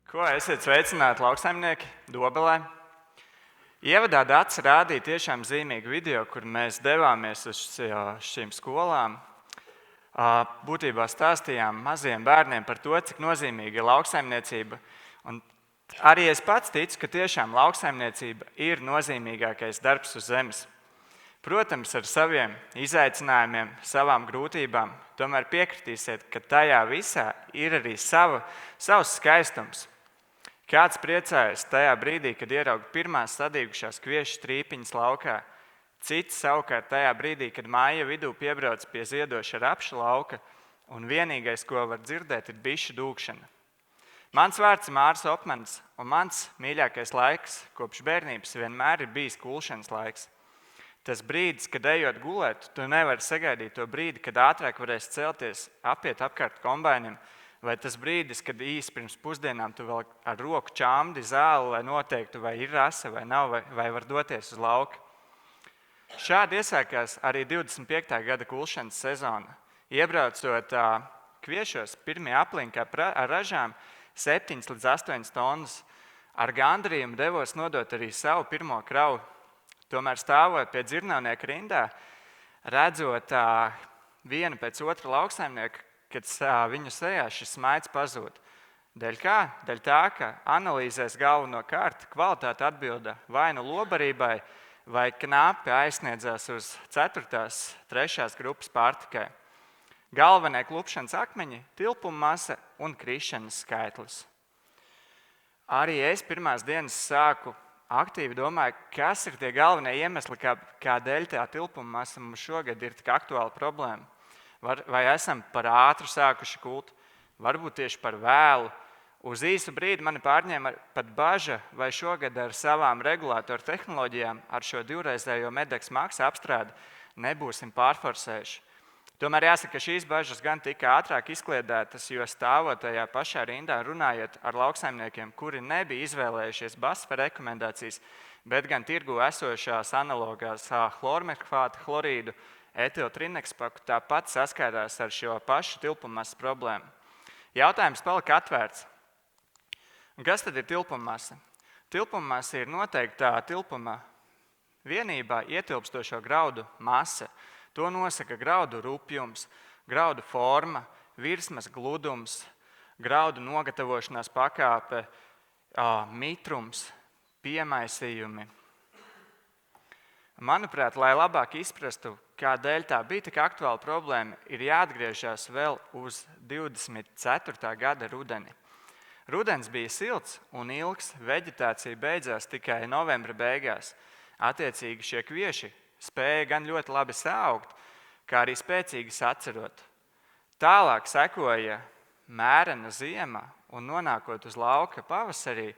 Ko esiet sveicināti lauksaimnieki Dobelē? Ievadā Dats rādīja tiešām zīmīgu video, kur mēs devāmies uz šīm skolām. Būtībā stāstījām maziem bērniem par to, cik nozīmīga ir lauksaimniecība. Un arī es pats ticu, ka tiešām lauksaimniecība ir nozīmīgākais darbs uz zemes. Protams, ar saviem izaicinājumiem, savām grūtībām, tomēr piekritīsiet, ka tajā visā ir arī savs skaistums. Kāds priecājas tajā brīdī, kad ierauga pirmās sadīgušās kviešu strīpiņas laukā, cits savukārt tajā brīdī, kad māja vidū piebrauc pie ziedoša rapša lauka, un vienīgais, ko var dzirdēt, ir bišu dūkšana. Mans vārds ir Māris Opmans, un mans mīļākais laiks kopš bērnības vienmēr ir bijis kulšanas laiks. Tas brīdis, kad ejot gulēt, tu nevari sagaidīt to brīdi, kad ātrāk varēsi celties, apiet apkārt kombainim, vai tas brīdis, kad īsi pirms pusdienām tu vēl ar roku čāmdi zāli, lai noteiktu, vai ir rasa vai nav, vai var doties uz lauku. Šādi iesākās arī 25. gada kulšanas sezona. Iebraucot kviešos, pirmie apliņi ar ražām 7 līdz 8 tonnas. Ar gandarījumu devos nodot arī savu pirmo kravu. Tomēr stāvot pie dzirnavnieka rindā, redzot vienu pēc otra lauksaimnieku, kad viņu sejā šis smaids pazūd. Dēļ kā? Dēļ tā, ka analīzēs galvenokārt kvalitāte atbilda vai nu lobarībai, vai knapi aizsniedzās uz 4. 3. grupas pārtikai. Galvenie klupšanas akmeņi, tilpuma masa un krišanas skaitlis. Arī es pirmās dienas sāku aktīvi domāju, kas ir tie galvenie iemesli, kādēļ tā tilpuma masa mums šogad ir tik aktuāla problēma. Vai esam par ātru sākuši kult, varbūt tieši par vēlu. Uz īsu brīdi mani pārņēma pat baža, vai šogad ar savām regulātoru tehnoloģijām, ar šo divreizējo medeks maksu apstrādi nebūsim pārforsējuši. Tomēr jāsaka, ka šīs bažas gan tika ātrāk izkliedētas, jo stāvot tajā pašā rindā runājot ar lauksaimniekiem, kuri nebija izvēlējušies BASF rekomendācijas, bet gan tirgu esošās analogās chlormekfāta, chlorīdu, etiltrinekspāku, tāpat saskārās ar šo pašu tilpummasas problēmu. Jautājums palika atvērts. Un kas tad ir tilpummasa? Tilpummasa ir noteiktā tilpuma vienībā ietilpstošo graudu masa. To nosaka graudu rupjums, graudu forma, virsmas gludums, graudu nogatavošanās pakāpe, mitrums, piemaisījumi. Manuprāt, lai labāk izprastu, kādēļ tā bija tik aktuāla problēma, ir jāatgriežas vēl uz 24. gada rudeni. Rudens bija silts un ilgs, veģetācija beidzās tikai novembra beigās. Attiecīgi šie kvieši spēja gan ļoti labi saaugt, kā arī spēcīgi sacerot. Tālāk sekoja mērena ziema un nonākot uz lauka pavasarī,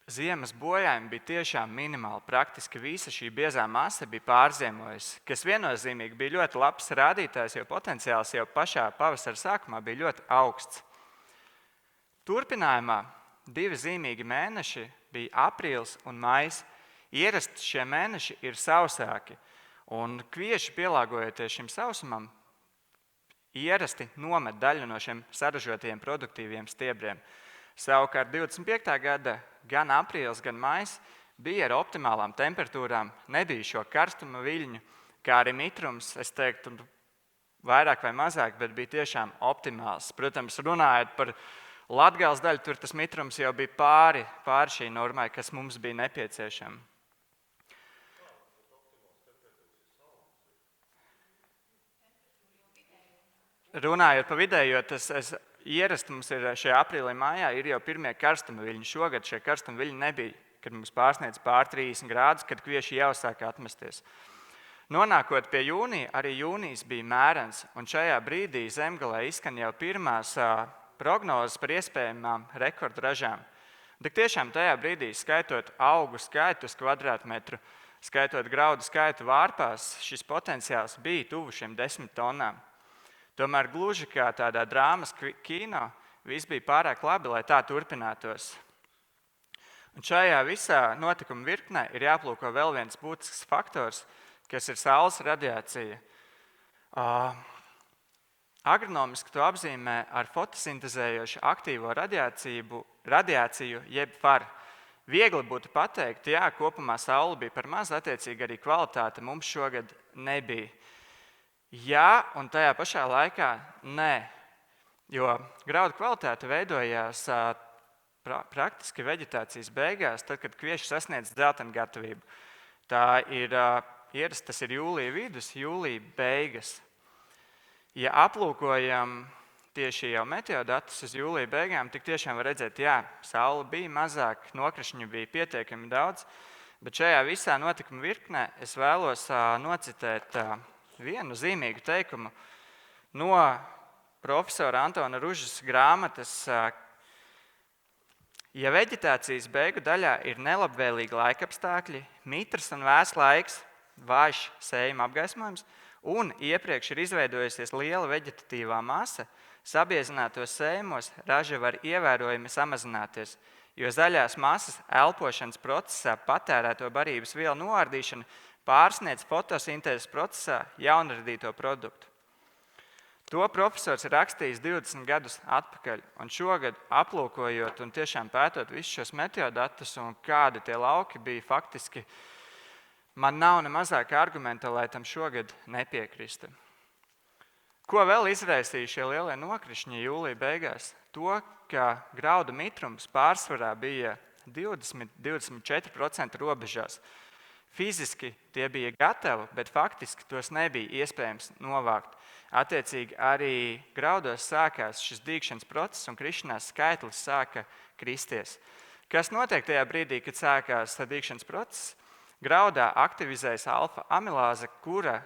ziemas bojājumi bija tiešām minimāli. Praktiski visa šī biezā masa bija pārziemojusi, kas viennozīmīgi bija ļoti labs rādītājs, jo potenciāls jau pašā pavasara sākumā bija ļoti augsts. Turpinājumā 2 zīmīgi mēneši bija aprīlis un maijs. Ierasti šie mēneši ir sausāki, un kvieši pielāgojoties šim sausumam, ierasti nomet daļu no šiem saražotajiem produktīviem stiebriem. Savukārt 25. gada gan aprīlis, gan maijs bija ar optimālām temperatūrām, nebija šo karstuma viļņu, kā arī mitrums, es teiktu, vairāk vai mazāk, bet bija tiešām optimāls. Protams, runājot par Latgales daļu, tur tas mitrums jau bija pāri šī normai, kas mums bija nepieciešama. Runājot par vidējo, ierasti mums ir šajā aprīlī mājā ir jau pirmie karstuma viļņi. Šogad šie karstuma viļņi nebija, kad mums pārsniedz pār 30 grādus, kad kvieši jau sāk atmesties. Nonākot pie jūnija, arī jūnijas bija mērens, un šajā brīdī zemgalē izskan jau pirmās prognozes par iespējamām rekordražām. Tik tiešām tajā brīdī, skaitot augu skaitu uz kvadrātmetru, skaitot graudu skaitu vārpās, šis potenciāls bija tuvu šiem 10 tonnām. Tomēr gluži kā tādā drāmas kino, viss bija pārāk labi, lai tā turpinātos. Un šajā visā notikuma virknē ir jāplūko vēl viens būtisks faktors, kas ir saules radiācija. Agronomiski to apzīmē ar fotosintezējošu aktīvo radiāciju radiāciju, jeb faru. Viegli būtu pateikt, jā, kopumā saule bija par maz, attiecīgi arī kvalitāte mums šogad nebija. Jā, un tajā pašā laikā nē, jo graudu kvalitāte veidojās praktiski veģetācijas beigās, tad, kad kvieši sasniedz dzeltenu gatavību. Tā ir ierasts, tas ir jūlija vidus, jūlija beigas. Ja aplūkojam tieši jau meteodatus uz jūlija beigām, tik tiešām var redzēt, jā, saule bija mazāk, nokrišņu bija pietiekami daudz, bet šajā visā notikuma virknē es vēlos nocitēt vienu zīmīgu teikumu no profesora Antona Ružas grāmatas. Ja veģetācijas beigu daļā ir nelabvēlīgi laikapstākļi, mitrs un vēss laiks, vājš sējuma apgaismojums un iepriekš ir izveidojusies liela veģetatīvā masa, sabiezinātos sējumos raža var ievērojami samazināties, jo zaļās masas elpošanas procesā patērēto barības vielu noārdīšana pārsniedz fotosintēzes procesā jaunradīto produktu. To profesors ir rakstījis 20 gadus atpakaļ, un šogad aplūkojot un tiešām pētot visus šos meteodatus un kādi tie lauki bija faktiski, man nav ne mazāka argumenta, lai tam šogad nepiekrista. Ko vēl izraisīja šie lielie nokrišņi jūlija beigās? To, ka graudu mitrums pārsvarā bija 20–24% robežās. Fiziski tie bija gatavi, bet faktiski tos nebija iespējams novākt. Attiecīgi arī graudos sākās šis dīgšanas process un krišanās skaitlis sāka kristies. Kas notiek tajā brīdī, kad sākās dīgšanas process? Graudā aktivizējas alfa-amilāze, kura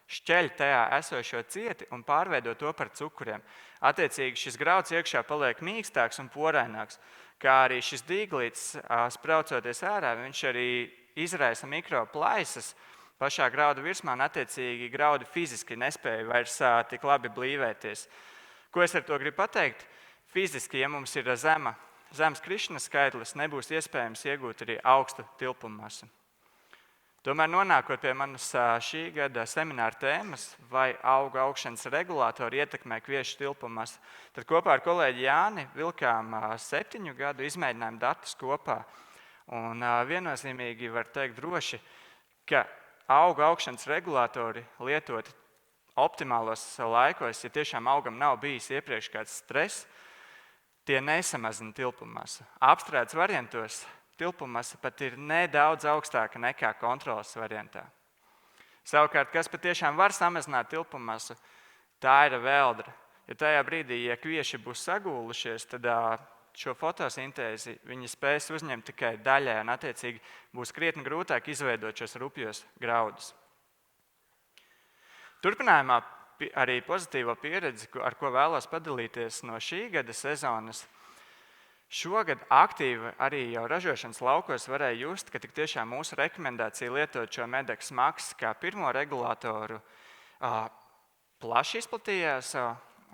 šķeļ tajā esošo cieti un pārveido to par cukuriem. Attiecīgi šis grauds iekšā paliek mīkstāks un poraināks, kā arī šis dīglītis spraucoties ārā, viņš arī izraisa mikroplaisas pašā graudu virsmā, un attiecīgi graudi fiziski nespēja vairs tik labi blīvēties. Ko es ar to gribu pateikt? Fiziski, ja mums ir zemes krišanas skaitlis, nebūs iespējams iegūt arī augstu tilpummasu. Tomēr nonākot pie manas šī gada semināra tēmas, vai auga augšanas regulātori ietekmē kviešu tilpummasu, tad kopā ar kolēģi Jāni vilkām 7 gadu izmēģinājumu datus kopā. Un viennozīmīgi var teikt droši, ka auga augšanas regulātori lietoti optimālos laikos, ja tiešām augam nav bijis iepriekš kāds stress, tie nesamazina tilpummasu. Apstrādes variantos tilpummasa pat ir nedaudz augstāka nekā kontroles variantā. Savukārt, kas patiešām var samazināt tilpummasu, tā ir veldra. Ja tajā brīdī, ja kvieši būs sagūlušies, tad šo fotosintēzi viņi spēs uzņemt tikai daļai, un attiecīgi būs krietni grūtāk izveidot šos rupjos graudus. Turpinājumā arī pozitīvo pieredzi, ar ko vēlos padalīties no šī gada sezonas. Šogad aktīvi arī jau ražošanas laukos varēja just, ka tik tiešām mūsu rekomendācija lietot šo Medex Max kā pirmo regulātoru plaši izplatījās.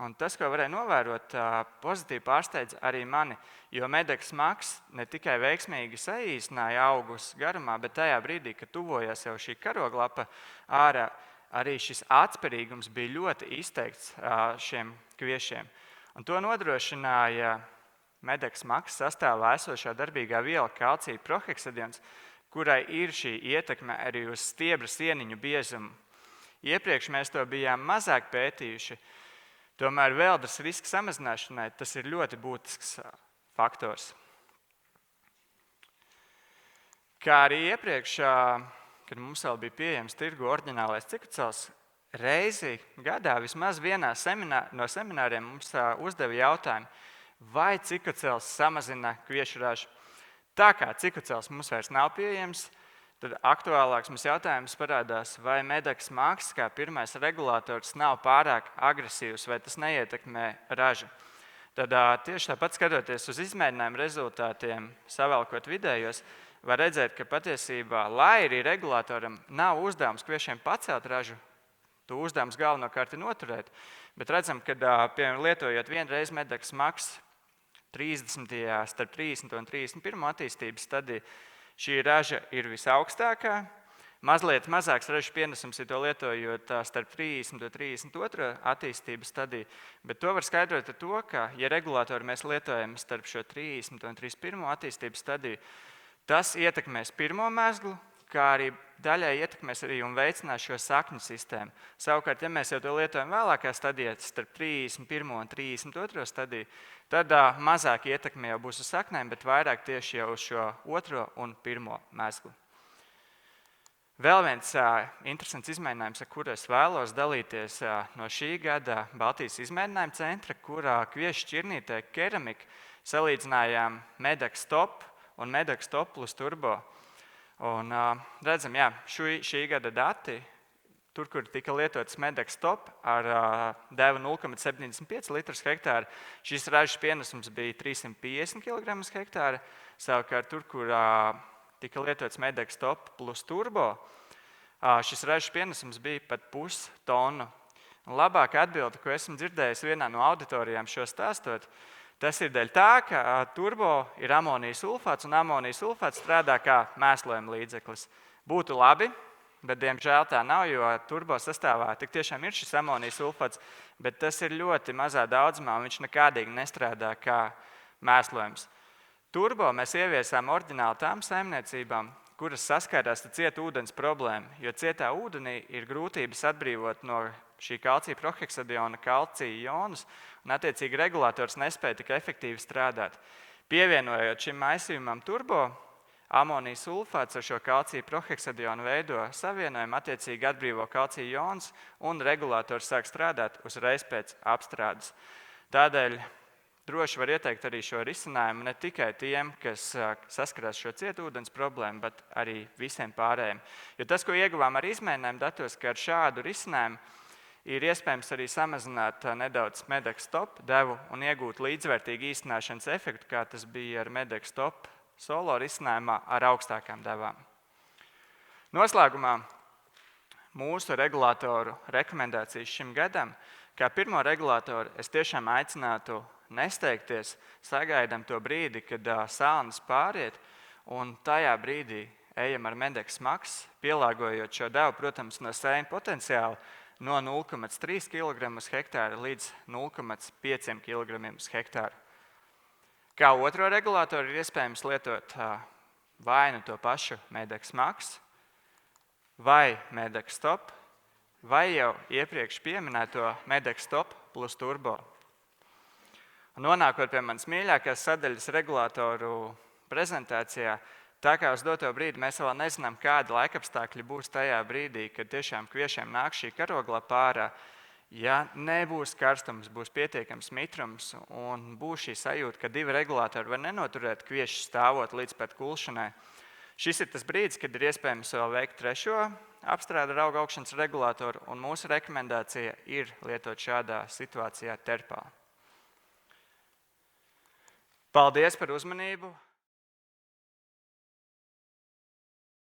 Un tas, ko varēja novērot, pozitīvi pārsteidz arī mani, jo Medex Max ne tikai veiksmīgi saīsināja augus garumā, bet tajā brīdī, kad tuvojās jau šī karoglapa ārā, arī šis atspērīgums bija ļoti izteikts šiem kviešiem. Un to nodrošināja Medex Max sastāvā esošā darbīgā viela kalcija proheksadions, kurai ir šī ietekme arī uz stiebra sieniņu biezumu. Iepriekš mēs to bijām mazāk pētījuši, tomēr veldras riska samazināšanai tas ir ļoti būtisks faktors. Kā arī iepriekš, kad mums vēl bija pieejams tirgu oriģinālais cikocels, reizi gadā vismaz vienā no semināriem mums uzdeva jautājumu, vai cikocels samazina kviešu ražu. Tā kā cikocels mums vairs nav pieejams, tad aktuālāks mums jautājums parādās, vai Medex Max kā pirmais regulātors nav pārāk agresīvs, vai tas neietekmē ražu. Tad tieši tāpat skatoties uz izmēģinājumu rezultātiem, savēlkot vidējos, var redzēt, ka patiesībā, lai arī regulātoram nav uzdevums kviešiem pacelt ražu, to uzdevums galvenokārt ir noturēt, bet redzam, ka piemēram lietojot vienreiz Medex Max 30. starp 30. un 31. attīstības stadiju, šī raža ir visaugstākā. Mazliet mazāks ražu pienesums, ja to lietojot starp 30 un 32 attīstības stadiju, bet to var skaidrot ar to, ka, ja regulātoru mēs lietojam starp šo 30 un 31 attīstības stadiju, tas ietekmēs pirmo mezglu, kā arī daļai ietekmēs arī un veicinās šo sakņu sistēmu. Savukārt, ja mēs jau to lietojam vēlākā stadijā, starp 31 un 32 stadiju, tad mazāk ietekme jau būs uz saknēm, bet vairāk tieši jau uz šo otro un pirmo mezglu. Vēl viens interesants izmēģinājums, ar kuru es vēlos dalīties no šī gada Baltijas izmēģinājuma centra, kurā kviešu šķirnītē keramika salīdzinājām Medex Top un Medex Top plus Turbo. Un, redzam, šī gada dati, tur, kur tika lietots Medex Top ar devu 0,75 litrus hektāra, šis ražas pienesums bija 350 kg hektāra, savukārt tur, kur tika lietots Medex Top plus Turbo, šis ražas pienesums bija pat pustonu. Labākā atbilde, ko esmu dzirdējis vienā no auditorijām šo stāstot, tas ir dēļ tā, ka turbo ir amonija sulfāts, un amonija sulfāts strādā kā mēslojuma līdzeklis. Būtu labi, bet diemžēl tā nav, jo turbo sastāvā tik tiešām ir šis amonija sulfāts, bet tas ir ļoti mazā daudzumā, un viņš nekādīgi nestrādā kā mēslojums. Turbo mēs ieviesām oriģināli tām saimniecībām, kuras saskārās ar cietu ūdens problēmu, jo cietā ūdenī ir grūtības atbrīvot no šī kalcija proheksadiona kalcija ionus, un attiecīgi regulators nespēja tik efektīvi strādāt. Pievienojot šim maisījumam turbo, amonija sulfāts ar šo kalcija proheksadionu veido savienojumu, attiecīgi atbrīvo kalcija ionus, un regulators sāk strādāt uzreiz pēc apstrādes. Tādēļ droši var ieteikt arī šo risinājumu ne tikai tiem, kas saskarās šo cietūdens problēmu, bet arī visiem pārējiem. Jo tas, ko ieguvām ar izmēģinājumu datos, ka ar šādu risinājumu ir iespējams arī samazināt nedaudz Medex Top devu un iegūt līdzvērtīgu īstenošanas efektu, kā tas bija ar Medex Top solo risinājumā ar augstākām devām. Noslēgumā mūsu regulātoru rekomendācijas šim gadam, kā pirmo regulātoru es tiešām aicinātu nesteigties, sagaidām to brīdi, kad sānis pāriet, un tajā brīdī ejam ar Medex Max, pielāgojot šo devu, protams, no sējuma potenciāla, no 0,3 kg uz hektāru līdz 0,5 kg uz hektāru. Kā otro regulātoru ir iespējams lietot vai nu to pašu Medex Max, vai Medex Top, vai jau iepriekš pieminēto Medex Top plus Turbo. Nonākot pie manas mīļākās sadaļas regulātoru prezentācijā, tā kā uz doto brīdi mēs vēl nezinām, kādi laikapstākļi būs tajā brīdī, kad tiešām kviešiem nāk šī karoglapa ārā. Ja nebūs karstums, būs pietiekams mitrums un būs šī sajūta, ka divi regulātori var nenoturēt kviešu stāvot līdz pat kulšanai. Šis ir tas brīdis, kad ir iespējams vēl veikt trešo apstrādi ar auga augšanas regulātoru, un mūsu rekomendācija ir lietot šādā situācijā terpā. Paldies par uzmanību!